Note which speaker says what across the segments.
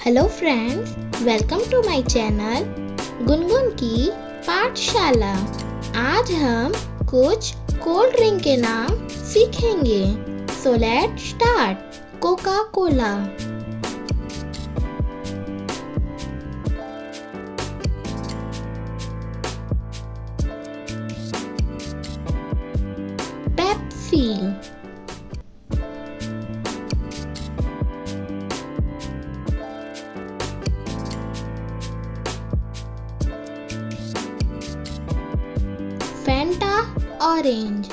Speaker 1: Hello friends, welcome to my channel Gungun ki Pathshala. आज हम कुछ कोल्ड ड्रिंक के नाम सीखेंगे। So let's start. Coca Cola, Pepsi, Fanta Orange,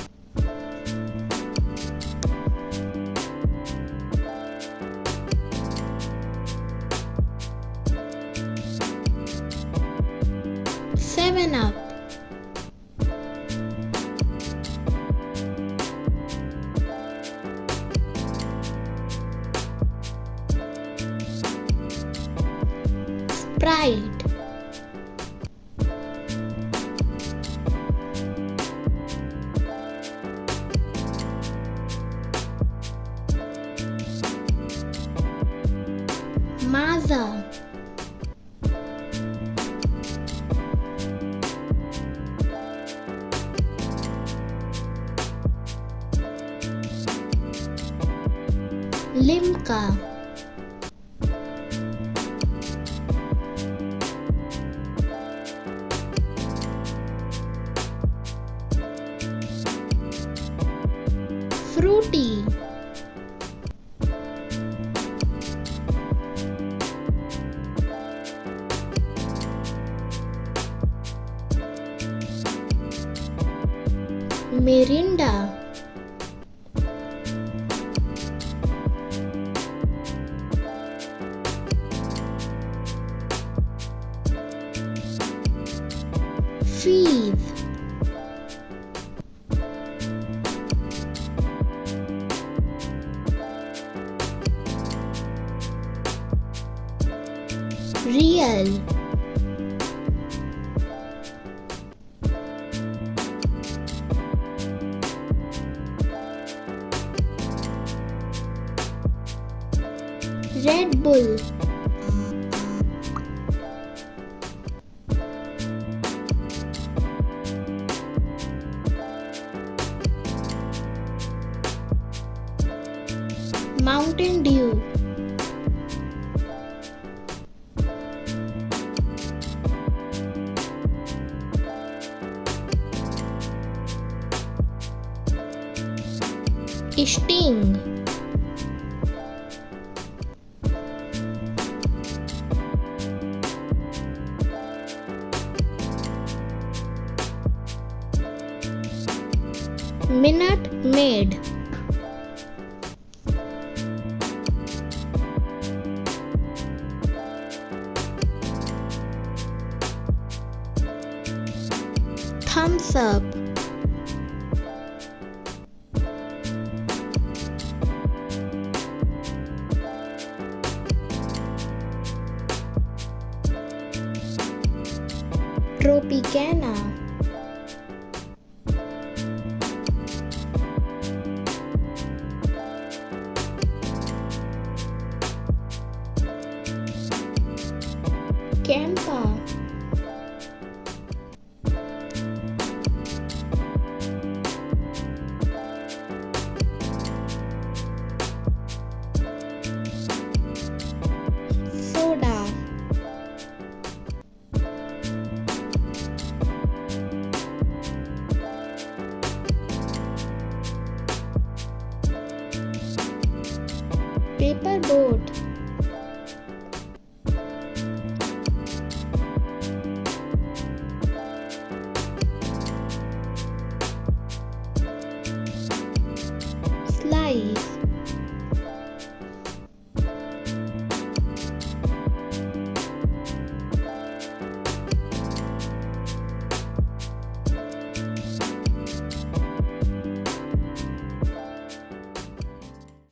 Speaker 1: Seven Up, Sprite, Maaza, Limca, Frooti, Mirinda, Fizz, Real, Red Bull, Mountain Dew, Sting, Minute Maid, Thums Up, Tropicana, Campa, soda, Paper boat,